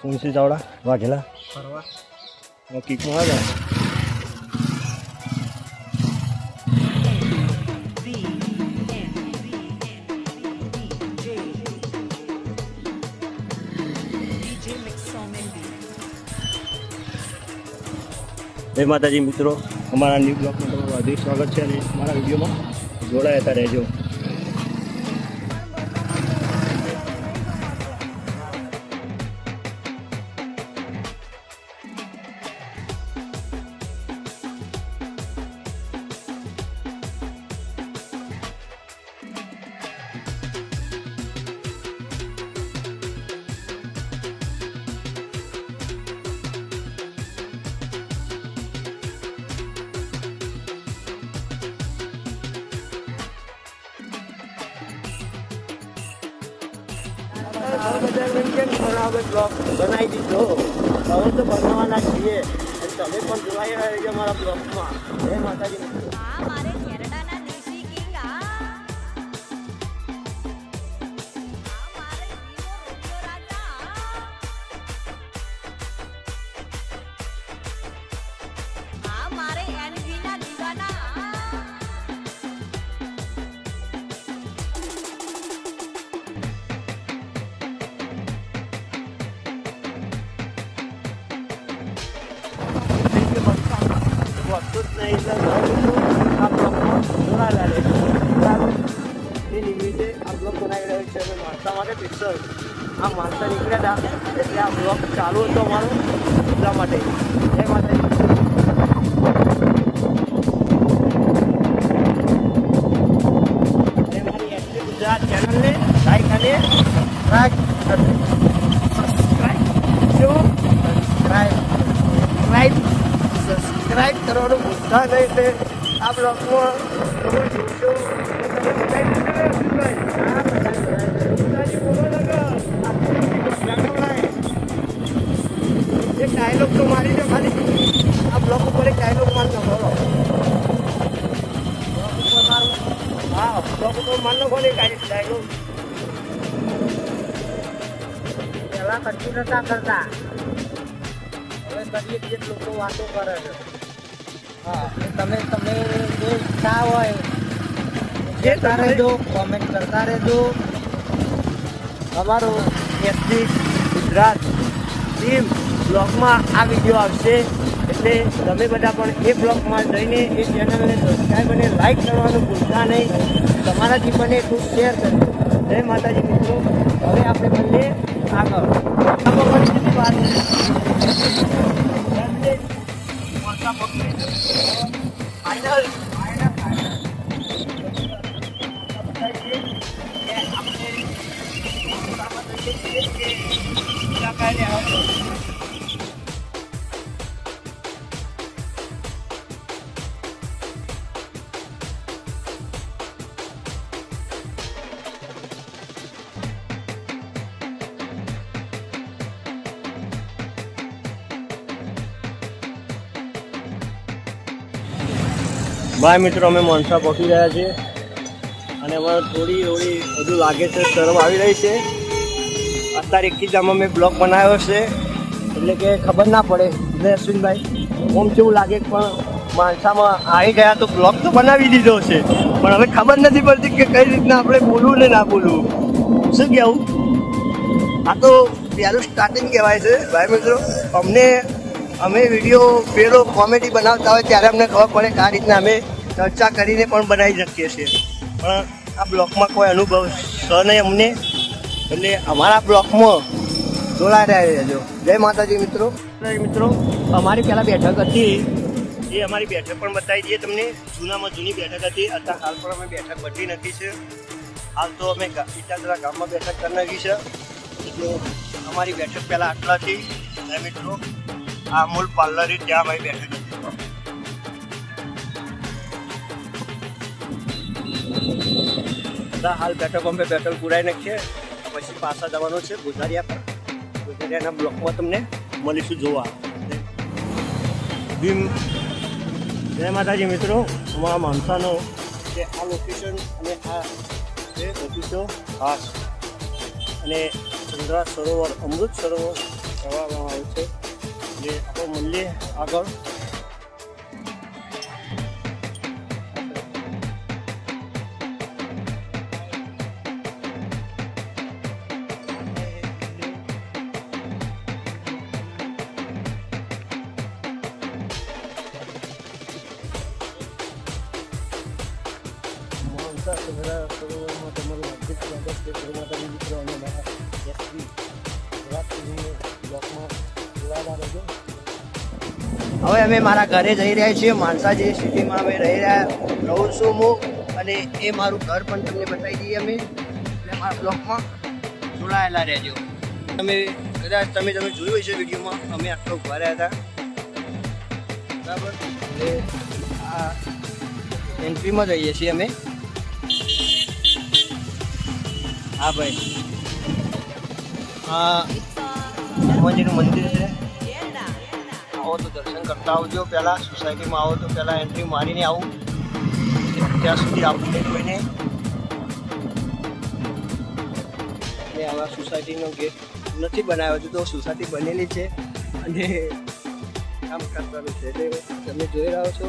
સુનસી ચાવડા વાઘેલા કીકમાં આવ્યા. જય માતાજી મિત્રો, અમારા ન્યૂ બ્લોગમાં તમારું હાર્દિક સ્વાગત છે અને મારા વિડીયોમાં જોડાયા રહેજો. બ્લોગ બનાવી દીધો, હવે તો બનાવવાના છીએ. તમે પણ જોડાઈ રહ્યા છો અમારા બ્લોગમાં. જય માતાજી મિત્રો. આ માણસા નીકળ્યા હતા એટલે આ બ્લોગ ચાલુ હતો અમારો એટલા માટે. જય માતાજી. મારી એક્ટિવ ગુજરાત ચેનલને લાઈક અને સબસ્ક્રાઈબ કરવાનું ભૂલતા નહીં. એટલે આ બ્લોગમાં એક ડાયલોગ તો મારી દો ખાલી. આ બ્લોક ઉપર એક ડાયલોગ મારતો બોલો. હા, બ્લોક ઉપર મારનો બોલે ડાયલોગ. પહેલા કચ્છું નતા કરતા, હવે કરીએ જે લોકો વાતો કરે છે. હા, તમે જે ઈચ્છા હોય જે રહેજો, કોમેન્ટ કરતા રહેજો. અમારો એસડી ગુજરાત ટીમ બ્લોગમાં આ વિડીયો આવશે એટલે તમે બધા પણ એ બ્લોગમાં જઈને એ ચેનલને સબસ્ક્રાઈબ અને લાઈક કરવાનું ભૂલતા નહીં. તમારાથી બને એટલું શેર કરજો. જય માતાજી મિત્રો. હવે આપણે બંને આગળ ભાઈ મિત્રો, અમે મોનસા પહોંચી રહ્યા છીએ અને અમારે થોડી બધું લાગે છે, શરમ આવી રહી છે. અત્યારે એક જ આમાં મેં બ્લોગ બનાવ્યો છે એટલે કે ખબર ના પડે. એટલે અશ્વિનભાઈ ઓમ કેવું લાગે, પણ માણસામાં આવી ગયા તો બ્લોગ તો બનાવી દીધો છે, પણ હવે ખબર નથી પડતી કે કઈ રીતના આપણે બોલવું ને ના બોલવું. શું કહેવું? આ તો પહેલું સ્ટાર્ટિંગ કહેવાય છે ભાઈ મિત્રો. અમે વિડીયો પેલો કોમેડી બનાવતા હોય ત્યારે અમને ખબર પડે કે આ રીતના અમે ચર્ચા કરીને પણ બનાવી શકીએ છીએ, પણ આ બ્લોગમાં કોઈ અનુભવ છે નહીં અમને. એટલે અમારા બ્લોગમાં જોડાઈ રહેજો. જય માતાજી મિત્રો. અમારી પહેલાં બેઠક હતી એ અમારી બેઠક પણ બતાવી દઈએ તમને. જૂનામાં જૂની બેઠક હતી, અત્યારે હાલ પણ અમે બેઠક બદલી નથી છે. હાલ તો અમે ઇટાદરા ગામમાં બેઠક કરી નાખી છે. એટલે અમારી બેઠક પહેલાં આટલાથી મિત્રો આ અમૂલ પાર્લર ત્યાં અમારી બેઠક હતી. હાલ પેટ્રોલ પંપે પેટ્રોલ પુરાઈ નાખીએ, પછી પાછા જવાનું છે ગુજારિયા પર. ગુજારિયાના બ્લોકમાં તમને મળીશું જોવા. ભીમ. જય માતાજી મિત્રો. અમારા માણસાનો કે આ લોકેશન અને આ જે ઓફિસો ખાસ અને ચંદ્રા સરોવર અમૃત સરોવર કહેવામાં આવે છે. જે આપણે મળીએ આગળ. સરોવરમાં તમારું હાર્દિક સ્વાગત છે. માતાજી મિત્રો અને મારા એસપી બ્લોકમાં જોડાયેલા રહેજો. હવે અમે મારા ઘરે જઈ રહ્યા છીએ. માણસા જે સિટીમાં અમે રહું છું હું, અને એ મારું ઘર પણ તમને બતાવી દઈએ અમે. એટલે મારા બ્લોકમાં જોડાયેલા રહેજો. કદાચ તમે જોયું હશે વિડીયોમાં, અમે આટલો ઉભા રહ્યા હતા, બરાબર. એટલે આ એન્ટ્રીમાં જઈએ છીએ અમે. હા ભાઈ, હા હનુમાનજીનું મંદિર છે. આવો તો દર્શન કરતા આવજો. પહેલાં સોસાયટીમાં આવો તો પહેલાં એન્ટ્રી મારીને આવું, ત્યાં સુધી આવતું નહીં કોઈને. અને આવા સોસાયટીનો ગેટ નથી બનાવ્યો છે, તો સોસાયટી બનેલી છે અને કામ કરવાનું છે. એટલે તમે જોઈ રહ્યો છો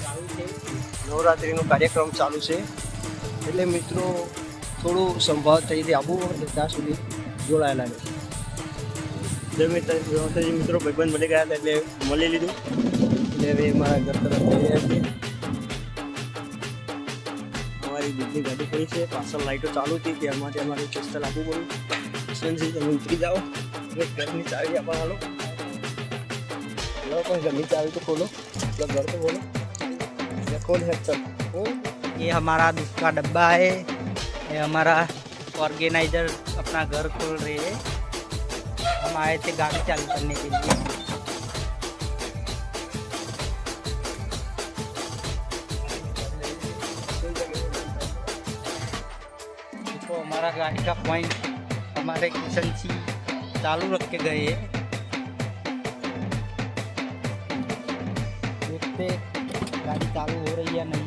ચાલુ છે, નવરાત્રિનો કાર્યક્રમ ચાલુ છે. એટલે મિત્રો થોડું સંભાળ થઈ આવવું, ત્યાં સુધી જોડાયેલા છે. જે મિત્રો ભાઈબંધ મળી ગયા હતા એટલે મળી લીધું. એટલે હવે મારા ઘર તરફ જઈ રહ્યા છીએ. અમારી દૂધની ગાડી પડી છે, પાછળ લાઇટો ચાલુ હતી, ત્યારમાંથી અમારે પિસ્તલ આપવું પડ્યું. કિશનજી તમે ઉતરી જાઓ. હવે ઘરની ચાવી આપવા હાલો. પણ ઘરની ચાવી તો ખોલો, ઘર તો ખોલો. खोल है चल. ये हमारा दूध का डब्बा है. ये हमारा ऑर्गेनाइजर अपना घर खोल रहे हैं. हम आए थे गाड़ी चालू करने के लिए. तो हमारा गाड़ी का पॉइंट हमारे किशन जी चालू रख के गए हैं. देखते गाड़ी चालू हो रही है नहीं.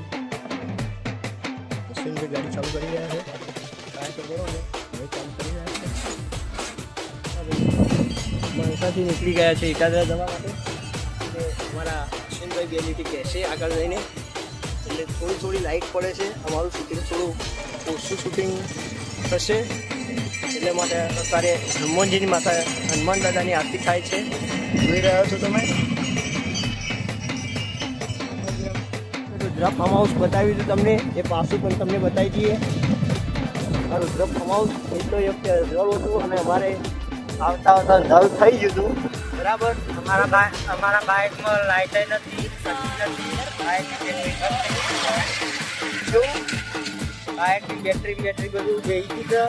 किशन गाड़ी चालू कर रहा है. काय तो बरोबर હવે ચાલુ કરી રહ્યા છે. માણસાથી નીકળી ગયા છે એકાદા જવા માટે. અને અમારા કિશનભાઈ બેલીટી કહેશે આગળ જઈને. એટલે થોડી લાઇટ પડે છે. અમારું શૂટિંગ થોડું ઓછું શૂટિંગ થશે. એટલે માટે અત્યારે હનુમાનજીની માતા હનુમાન દાદાની આરતી થાય છે, જોઈ રહ્યા છો તમે. રુદ્ર ફાર્મ હાઉસ બતાવ્યું હતું તમને, એ પાછું પણ તમને બતાવી દઈએ. આ રુદ્ર ફાર્મ હાઉસ એ તો એક જળ હતું અને અમારે આવતા જળ થઈ ગયું હતું, બરાબર. हमारा बाइक में लाइट नहीं बाइक की बैटरी બધું જઈ ગઈ છે.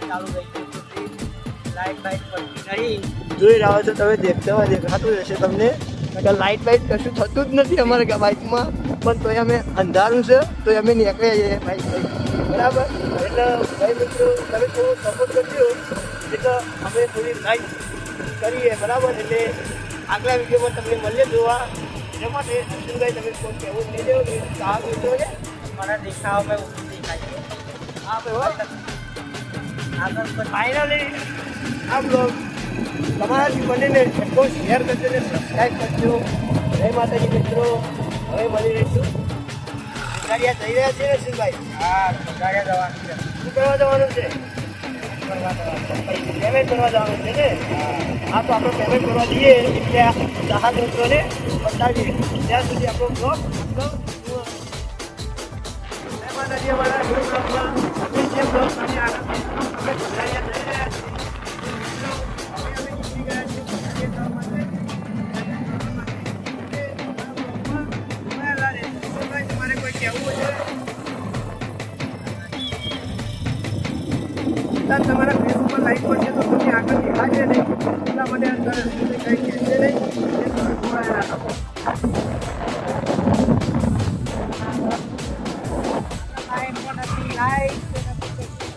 ચાલુ થઈ ગયું, લાઇટ પડતી નહીં. જોઈ રહ્યા છો તમે, દેખાતું હશે તમને. લાઇટ કશું થતું જ નથી અમારે બાઇકમાં, પણ તોય અમે અંધારું છે તો અમે નીકળીએ છીએ બાઇક, બરાબર. એટલે ભાઈ મિત્રો તમે થોડું સપોર્ટ કરજો, એટલે અમે થોડી લાઇટ કરીએ, બરાબર. એટલે આગલા વિડીયોમાં તમને મળીએ જોવા. એ માટે અશ્વિનભાઈ તમે ફોન કહેવું નહીં દેવો કે આ વિડીયો છે हमारा दिखाव में ऊँची दिखाई है. આ ભાઈ अगर ફાઇનલી આપ લોગ તમારાથી બનીને એટલો શેર કરજો ને સબસ્ક્રાઈબ કરજો. જય માતાજી મિત્રો. હવે મળી રહીશું. સુધારિયા જઈ રહ્યા છે ને અશ્વિનભાઈ? हाँ गाड़ियाँ जवान है. શું કરવા જવાનું છે? પેમેન્ટ કરવા જવાનું છે ને? હા, તો આપણે પેમેન્ટ કરવા જઈએ એટલે ચાહક મિત્રોને બતાવીએ. ત્યાં સુધી આપણો બ્લોગ અમારા બ્લોગમાં જે બ્લોગ તમે આગળ અમે સુધારિયા જઈ રહ્યા છીએ. તમારે કોઈ કહેવું છે? તમારા ફેસ ઉપર લાઈટ પડશે તો તમને આગળ દેખાશે નહીં, એટલા માટે અંદર કંઈ કહેશે નહીં.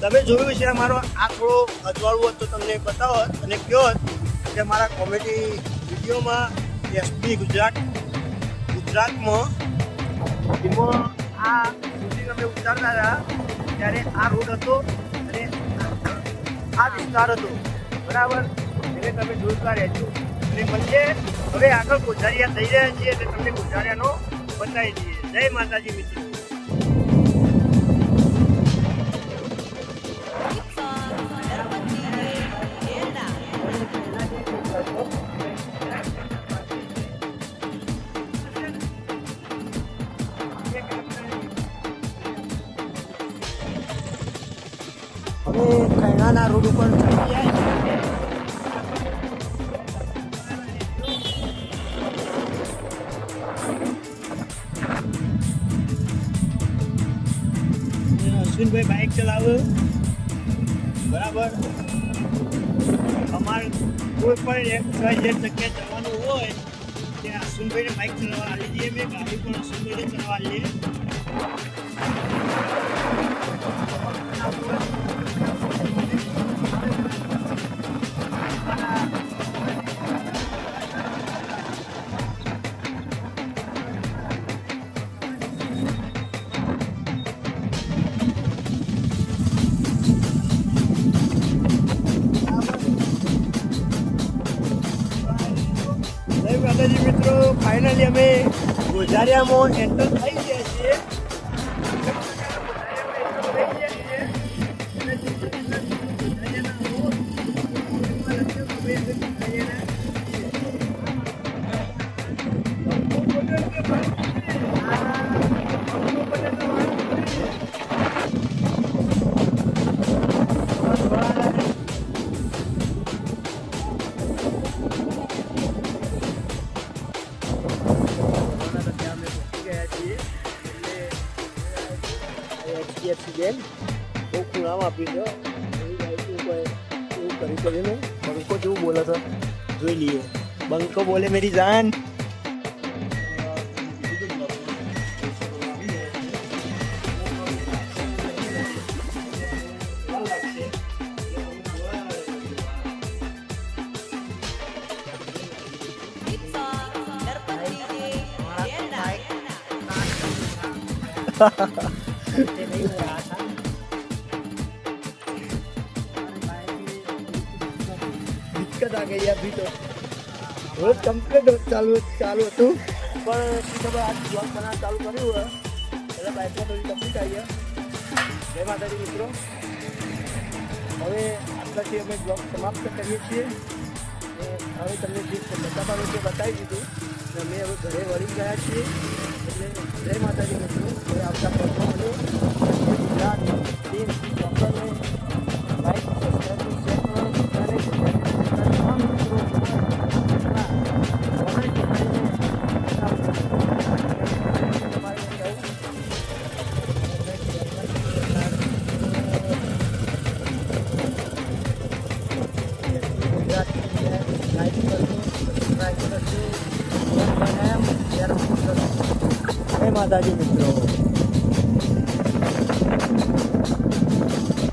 તમે જોયું છે અમારો આ થોડો અજવાળું હોત તો તમને બતાવો અને કહો કે મારા કોમેડી વિડીયોમાં એસપી ગુજરાતમાં એમાં આ શૂટિંગ અમે ઉતારતા હતા ત્યારે આ રોડ હતો અને આ વિસ્તાર હતો બરાબર, એટલે તમે જોતા રહેજો. અને મળીએ હવે આગળ ગોઝારિયા થઈ રહ્યા છીએ એટલે તમને ગોઝારિયાનો બતાવી દઈએ. જય માતાજી મિત્રો. હવે ખૈણાના રોડ ઉપર ચડી ગયા છે. અશ્વિનભાઈ બાઇક ચલાવે બરાબર. અમારે કોઈ પણ એક જગ્યાએ જવાનું હોય ત્યાં અશ્વિનભાઈને બાઇક ચલાવવા આવી જઈએ. મેં ગાડી પણ અશ્વિનભાઈને ચલાવવા લઈએ. માતાજી મિત્રો, ફાઇનલી અમે ગોઝારિયામાં એન્ટર થઈ ગયા છીએ. બેન બહુ ખૂણામ આપી છે. એવું કરી કરીને બંકો જેવું બોલે છે, જોઈ લઈએ. બંકો બોલે મેરી જાન. दिक्कत आ गई अभी तो रोज कम्प्लीट चालू હતું પણ ખબર આજ બ્લોગ બનાવવા ચાલુ કર્યું હોય એટલે બાઇકમાં થોડી તકલીફ આવી. જય માતાજી મિત્રો. હવે આટલાથી અમે બ્લોગ સમાપ્ત કરીએ છીએ. હવે તમને જે બતાવવાનું છે બતાવી દીધું. અમે હવે ઘરે વળી ગયા છીએ. એટલે જય માતાજી મિત્રો. હવે આવતા પગમાં મળે ગુજરાત ટીમ ડૉક્ટરને લાઈક સબસ્ક્રાઈબ શેર કરો. તમામ મિત્રો જય માતાજી મિત્રો.